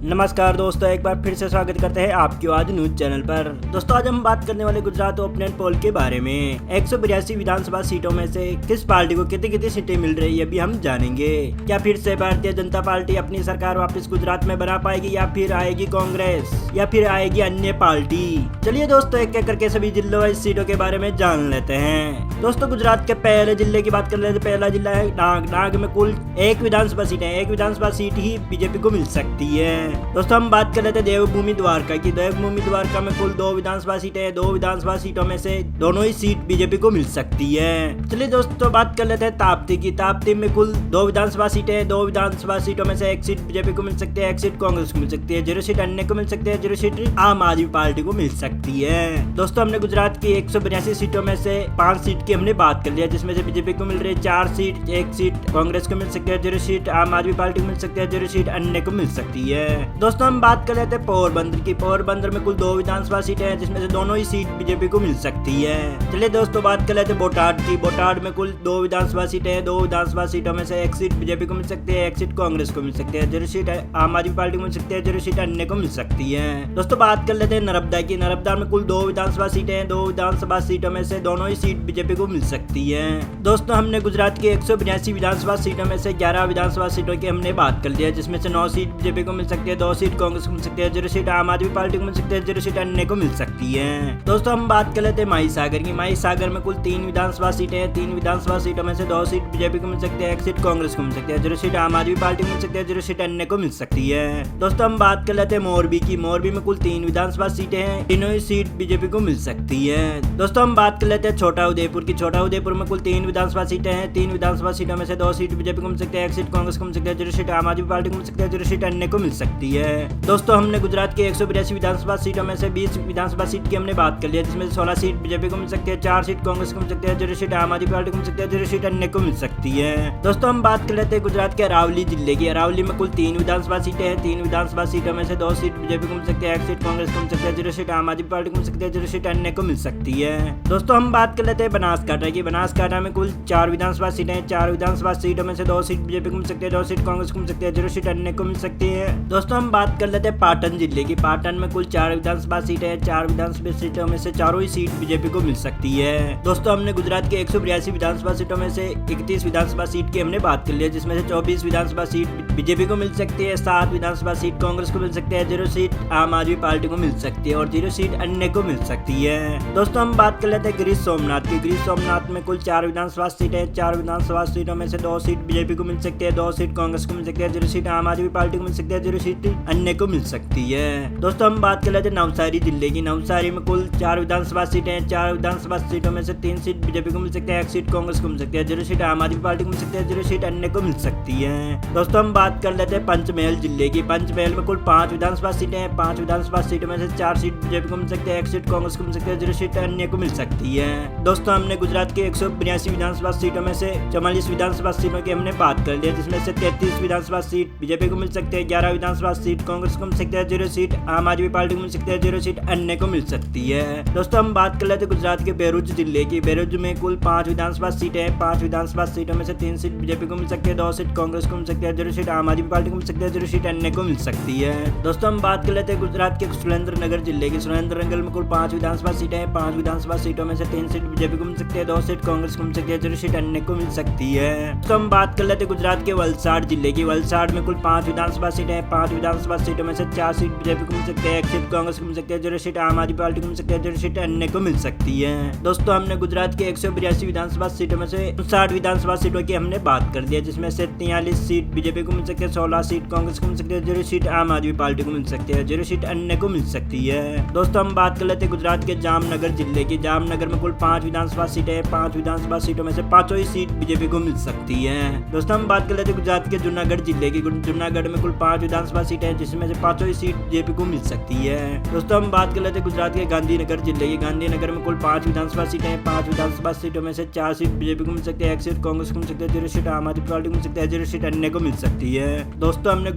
नमस्कार दोस्तों, एक बार फिर से स्वागत करते हैं आपकी आवाज न्यूज चैनल पर। दोस्तों आज हम बात करने वाले गुजरात ओपिनियन पोल के बारे में। 182 विधानसभा सीटों में से किस पार्टी को कितनी कितनी सीटें मिल रही है अभी हम जानेंगे। क्या फिर से भारतीय जनता पार्टी अपनी सरकार वापस गुजरात में बना पाएगी या फिर आएगी कांग्रेस या फिर आएगी अन्य पार्टी। चलिए दोस्तों एक एक करके सभी जिलों वाइज सीटों के बारे में जान लेते हैं। दोस्तों गुजरात के पहले जिले की बात कर लेते हैं। पहला जिला है डांग। डांग में कुल एक विधानसभा सीट है। एक विधानसभा सीट ही बीजेपी को मिल सकती है। दोस्तों हम बात कर लेते हैं देवभूमि द्वारका की। देवभूमि द्वारका में कुल 2 विधानसभा सीटें हैं। 2 विधानसभा सीटों में से दोनों ही सीट बीजेपी को मिल सकती है। चलिए दोस्तों बात कर लेते हैं ताप्ती की। ताप्ती में कुल 2 विधानसभा सीटें हैं। 2 विधानसभा सीटों में से एक सीट बीजेपी को मिल सकती है, एक सीट कांग्रेस को मिल सकती है, 0 सीट अन्य को मिल सकती है, 0 सीट आम आदमी पार्टी को मिल सकती है। दोस्तों हमने गुजरात की 182 सीटों में से 5 सीट की हमने बात कर लिया, जिसमें से बीजेपी को मिल रही है 4 सीट, 1 सीट कांग्रेस को मिल सकती है, 0 सीट आम आदमी पार्टी को मिल सकती है, 0 सीट अन्य को मिल सकती है। दोस्तों हम बात कर लेते हैं पोरबंदर की। पोरबंदर में कुल 2 विधानसभा सीटें हैं, जिसमें से दोनों ही सीट बीजेपी को मिल सकती है। चलिए दोस्तों बात कर लेते हैं बोटाड की। बोटाड में कुल 2 विधानसभा सीटें हैं। 2 विधानसभा सीटों में से एक सीट बीजेपी को मिल सकती है, एक सीट कांग्रेस को मिल सकती है, 0 सीट आम आदमी पार्टी को मिल सकती है, 0 सीट अन्य को मिल सकती है। दोस्तों बात कर लेते हैं नर्मदा की। नर्मदा में कुल 2 विधानसभा सीटें हैं। 2 विधानसभा सीटों में से दोनों ही सीट बीजेपी को मिल सकती है। दोस्तों हमने गुजरात की 182 विधानसभा सीटों में से 11 विधानसभा सीटों की हमने बात कर लिया, जिसमें से 9 सीट बीजेपी को मिल सकती है, 2 सीट कांग्रेस को मिल सकती है, 0 सीट आम आदमी पार्टी को मिल सकती है, 0 सीट अन्य को मिल सकती है। दोस्तों हम बात कर लेते हैं महिसागर की। महिसागर में कुल 3 विधानसभा सीटें हैं। 3 विधानसभा सीटों में से 2 सीट बीजेपी को मिल सकती है, 1 सीट कांग्रेस को मिल सकती है, 0 सीट आम आदमी पार्टी को मिल सकती है, 0 सीट अन्य को मिल सकती है। दोस्तों हम बात कर लेते हैं मोरबी की। मोरबी में कुल 3 विधानसभा सीटें हैं। तीनों ही सीट बीजेपी को मिल सकती है। दोस्तों हम बात कर लेते हैं छोटा उदयपुर की। छोटा उदयपुर में कुल 3 विधानसभा सीटें हैं। 3 विधानसभा सीटों में से 2 सीट बीजेपी को मिल सकती है, 1 सीट कांग्रेस को मिल सकती है, 0 सीट आम आदमी पार्टी को मिल सकती है, 0 सीट अन्य को मिल सकती है। दोस्तों हमने गुजरात की 182 विधानसभा सीटों में से 20 विधानसभा सीट की हमने बात कर लिया, जिसमें 16 सीट बीजेपी को मिल सकती है, 4 सीट कांग्रेस को मिल सकती है, 0 सीट आम आदमी पार्टी को मिल सकती है, 0 सीट अन्य को मिल सकती है। दोस्तों हम बात कर लेते हैं गुजरात के अरावली जिले की। अरावली में कुल 3 विधानसभा सीटें हैं। 3 विधानसभा सीटों में से 2 सीट बीजेपी को मिल सकती है, 1 सीट कांग्रेस को मिल सकती है, 0 सीट आम आदमी पार्टी को मिल सकती है, 0 सीट अन्य को मिल सकती है। दोस्तों हम बात कर लेते हैं बनासकांठा की। बनासकांठा में कुल 4 विधानसभा सीटें हैं। 4 विधानसभा सीटों में से 2 सीट बीजेपी को मिल सकती है, 2 सीट कांग्रेस को मिल सकती है, 0 सीट अन्य को मिल सकती है। दोस्तों हम बात कर लेते हैं पाटन जिले की। पाटन में कुल 4 विधानसभा सीटें हैं। 4 विधानसभा सीटों में से चारों ही सीट बीजेपी को मिल सकती है। दोस्तों हमने गुजरात के 182 विधानसभा सीटों में से 31 विधानसभा सीट की हमने बात कर ली है, जिसमें से 24 विधानसभा सीट बीजेपी को मिल सकती है, 7 विधानसभा सीट कांग्रेस को मिल सकती है, 0 सीट आम आदमी पार्टी को मिल सकती है और 0 सीट अन्य को मिल सकती है। दोस्तों हम बात कर लेते हैं गिरीश सोमनाथ की। गिरीश सोमनाथ में कुल 4 विधानसभा सीटें हैं। 4 विधानसभा सीटों में से 2 सीट बीजेपी को मिल सकती है, 2 सीट कांग्रेस को मिल सकती है, 0 सीट आम आदमी पार्टी को मिल सकती है, 0 सीट अन्य को मिल सकती है। दोस्तों हम बात कर लेते हैं नवसारी जिले की। नवसारी में कुल 4 विधानसभा सीटें हैं। 4 विधानसभा सीटों में से 3 सीट बीजेपी को मिल सकती है, 1 सीट कांग्रेस को मिल सकती है, 0 सीट आम आदमी पार्टी को मिल सकती है, 0 सीट अन्य को मिल सकती है। दोस्तों हम बात कर लेते हैं पंचमहल जिले की। पंचमहल में कुल 5 विधानसभा सीटें हैं। 5 विधानसभा सीटों में से 4 सीट बीजेपी को मिल सकती है, 1 सीट कांग्रेस को मिल सकती है, 0 सीट अन्य को मिल सकती है। दोस्तों हमने गुजरात के 182 विधानसभा सीटों में से 44 विधानसभा सीटों की हमने बात कर ली, जिसमें से 33 विधानसभा सीट बीजेपी को मिल सकती है, 11 विधानसभा सीट कांग्रेस को मिल सकती है, 0 सीट आम आदमी पार्टी को मिल सकती है, 0 सीट अन्य को मिल सकती है। दोस्तों हम बात कर लेते हैं गुजरात के बेरूज जिले की। बेरूज में कुल 5 विधानसभा सीटें हैं। 5 विधानसभा सीटों में से 3 सीट बीजेपी को मिल सकती है, 2 सीट कांग्रेस को मिल सकती है, 0 सीट आम आदमी पार्टी को मिल सकती है, 0 सीट अन्य को मिल सकती है। दोस्तों हम बात कर लेते हैं गुजरात के सुरेंद्रनगर जिले की। सुरेंद्रनगर में कुल 5 विधानसभा सीटें हैं। 5 विधानसभा सीटों में से 3 सीट बीजेपी को मिल सकती है, 2 सीट कांग्रेस को मिल सकती है, 0 सीट अन्य को मिल सकती है। तो हम बात कर लेते हैं गुजरात के वलसाड़ जिले की। वलसाड़ में कुल 5 विधानसभा सीटें हैं। 5 विधानसभा सीटों में से 4 सीट बीजेपी को मिल सकती है, 1 सीट कांग्रेस को मिल सकती है, 0 सीट आम आदमी पार्टी को मिल सकती है, 0 सीट अन्य को मिल सकती है। दोस्तों हमने गुजरात के 182 विधानसभा सीटों में से 60 विधानसभा सीटों की हमने बात कर दी है, जिसमें से 43 सीट बीजेपी को मिल सकती है, 16 सीट कांग्रेस को मिल सकती है, 0 सीट आम आदमी पार्टी को मिल सकती है, 0 सीट अन्य को मिल सकती है। दोस्तों हम बात कर लेते हैं गुजरात के जामनगर जिले की। जामनगर में कुल 5 विधानसभा सीटें हैं। 5 विधानसभा सीटों में से 5 ही सीट बीजेपी को मिल सकती है। दोस्तों हम बात कर लेते हैं गुजरात के जूनागढ़ जिले की। जूनागढ़ में कुल 5 विधानसभा सीटें हैं, जिसमें से 5 ही सीट बीजेपी को मिल सकती है। दोस्तों हम बात कर लेते हैं गुजरात के गांधीनगर जिले की। गांधीनगर में कुल 5 विधानसभा सीटें हैं। 5 विधानसभा सीटों में से 4 सीट बीजेपी को मिल सकती है, 1 सीट कांग्रेस को मिल सकती है, 0 सीट आम आदमी पार्टी को मिल सकती है, 0 सीट अन्य को मिल सकती है। दोस्तों हमने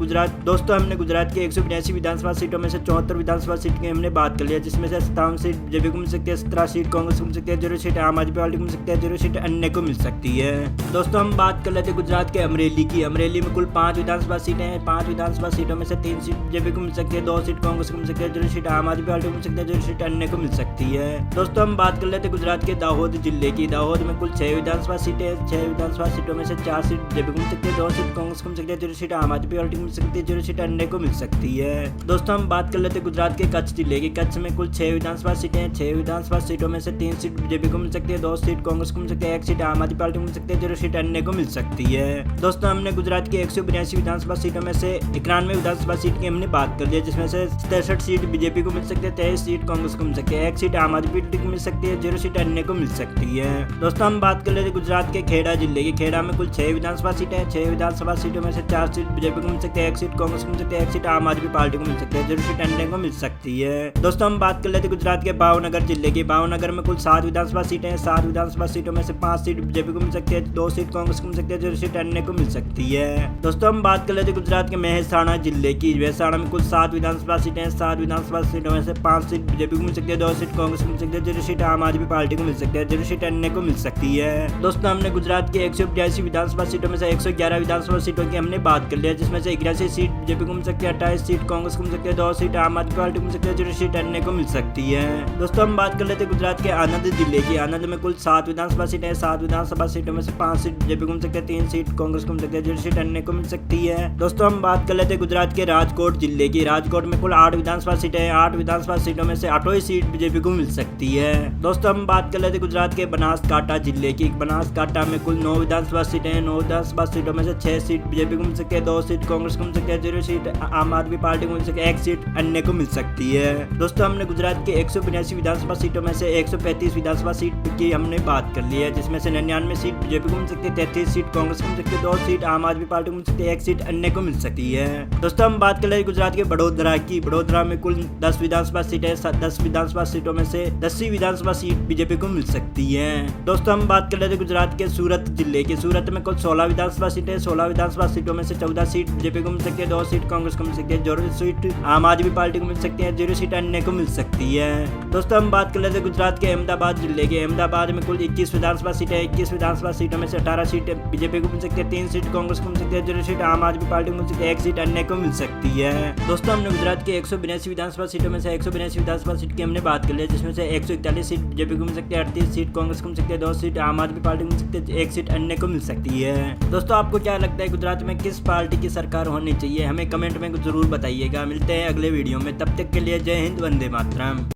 गुजरात के 182 विधानसभा सीटों में से 74 विधानसभा सीट की हमने बात कर लिया, जिसमें से 57 सीट बीजेपी को मिल सकती है, 17 सीट कांग्रेस को मिल सकती है, 0 सीट आम आदमी पार्टी को मिल सकती है, 0 सीट अन्य को मिल सकती है। दोस्तों हम बात कर लेते हैं गुजरात के अमरेली की। अमरेली में कुल 5 विधानसभा सीटें हैं। 5 विधानसभा सीटों में से 3 सीट बीजेपी को मिल सकती है, 2 सीट कांग्रेस को मिल सकती है, 0 सीट आम आदमी पार्टी को मिल सकती है, 0 सीट अन्य को मिल सकती है। दोस्तों हम बात कर लेते हैं गुजरात के दाहोद जिले की। दाहोद में कुल 6 विधानसभा सीटें हैं। 6 विधानसभा सीटों में से 4 सीट बीजेपी को मिल सकती है, 2 सीट कांग्रेस को मिल सकती है, 0 सीट आम आदमी पार्टी को मिल सकती है, 0 सीट अन्य को मिल सकती है। दोस्तों हम बात कर लेते हैं गुजरात के कच्छ जिले की। कच्छ में कुल 6 विधानसभा सीटें हैं। 6 विधानसभा सीटों में से 3 सीट बीजेपी को मिल सकती है, 2 सीट कांग्रेस को मिल सकती है, 1 सीट आम आदमी पार्टी को मिल सकती है, 0 सीट अन्य को मिल सकती है। दोस्तों हमने गुजरात की 182 विधानसभा सीटों में से 91 विधानसभा सीट की हमने बात कर ली, जिसमें से 63 सीट बीजेपी को मिल सकती है, 23 सीट कांग्रेस को मिल सकती है, 1 सीट आम आदमी पार्टी को मिल सकती है, 0 सीट अन्य को मिल सकती है। दोस्तों हम बात कर लेते हैं गुजरात के खेड़ा जिले की। खेड़ा में कुल 6 विधानसभा सीटें हैं। 6 विधानसभा सीटों में से 4 सीट बीजेपी को मिल सकती है, 1 सीट कांग्रेस को मिल सकती है, 1 सीट आम आदमी पार्टी को मिल सकती है, 0 सीट अन्य को मिल सकती है। दोस्तों हम बात कर लेते हैं गुजरात के भावनगर जिले की। भावनगर में कुल 7 विधानसभा सीटें हैं। 7 विधानसभा सीटों में से 5 सीट बीजेपी को मिल सकती है, 2 सीट कांग्रेस को मिल सकती है, 0 सीट अन्य को मिल सकती है। दोस्तों हम बात कर लेते हैं गुजरात के मेहसाणा जिले की। मेहसाणा में कुल 7 विधानसभा सीटें हैं। 7 विधानसभा सीटों में से 5 सीट बीजेपी को मिल सकती है, 2 सीट कांग्रेस को मिल सकती है, 0 सीट आम आदमी पार्टी को मिल सकती है, 0 सीट अन्य को मिल सकती है। दोस्तों हमने गुजरात की 182 विधानसभा सीटों में से 111 विधानसभा सीटों की हमने बात कर लिया, जिसमें से 81 सीट बीजेपी को मिल सकती है, 28 सीट कांग्रेस को मिल सकती है, 2 सीट आम आदमी पार्टी को मिल सकती है, 0 सीट अन्य को मिल सकती है। दोस्तों हम बात कर लेते हैं गुजरात के आनंद जिले की। आनंद में कुल 7 विधानसभा सीटें हैं। 7 विधानसभा सीटों में से 5 सीट बीजेपी को मिल सकती है, 3 सीट कांग्रेस को मिल सकती है, 0 सीट अन्य को मिल सकती है। दोस्तों हम बात कर लेते हैं गुजरात के राजकोट जिले की। राजकोट में कुल 8 विधानसभा सीटें हैं। 8 विधानसभा सीटों में से 8 सीट बीजेपी को मिल सकती है। दोस्तों हम बात कर लेते हैं गुजरात के बनासकांठा जिले की। बनासकांठा में कुल 9 विधानसभा सीटें हैं। 9 विधानसभा सीटों में से 6 सीट बीजेपी को मिल सकती है, 2 सीट कांग्रेस को मिल सकती है, 0 सीट आम आदमी पार्टी को मिल सकती है, 1 सीट अन्य को मिल सकती है। दोस्तों हमने गुजरात के 182 विधानसभा सीटों में से 135 विधानसभा सीट की हमने बात कर ली है, जिसमें से 99 सीट बीजेपी को मिल सकती है, 33 सीट कांग्रेस को मिल सकती है, 2 सीट आम आदमी पार्टी को मिल सकती है, 1 सीट अन्य को मिल सकती है। दोस्तों हम बात कर रहे हैं गुजरात के बड़ोदरा की। बड़ोदरा में कुल 10 विधानसभा सीटें हैं। 10 विधानसभा सीटों में से 10 विधानसभा सीट बीजेपी को मिल सकती है। दोस्तों हम बात कर रहे थे गुजरात के सूरत जिले की। सूरत में कुल 16 विधानसभा सीटें हैं। 16 विधानसभा सीटों में से 14 सीट बीजेपी को मिल सकती है, 2 सीट कांग्रेस को मिल सकती है, 0 सीट आम आदमी पार्टी को मिल सकती है, 0 सीट अन्य को मिल सकती है। दोस्तों हम बात कर रहे थे गुजरात के अहमदाबाद जिले के। अहमदाबाद में कुल 21 विधानसभा सीटें हैं। 21 विधानसभा सीटों में से 18 सीट बीजेपी को मिल सकती है, 3 सीट कांग्रेस को मिल सकती है, 0 सीट आम आदमी पार्टी को मिल सकती है, 1 सीट अन्य को मिल सकती है। दोस्तों हमने गुजरात के 182 विधानसभा सीटों में से 182 विधानसभा सीट की हमने बात कर ली, जिसमें से 141 सीट बीजेपी को मिल सकती है, 38 सीट कांग्रेस को मिल सकती है, 2 सीट आम आदमी पार्टी को मिल सकती है, 1 सीट अन्य को मिल सकती है। दोस्तों आपको क्या लगता है गुजरात में किस पार्टी की सरकार होनी चाहिए? हमें कमेंट में जरूर बताइएगा। मिलते हैं अगले वीडियो में, तब तक के लिए जय हिंद, वंदे मातरम।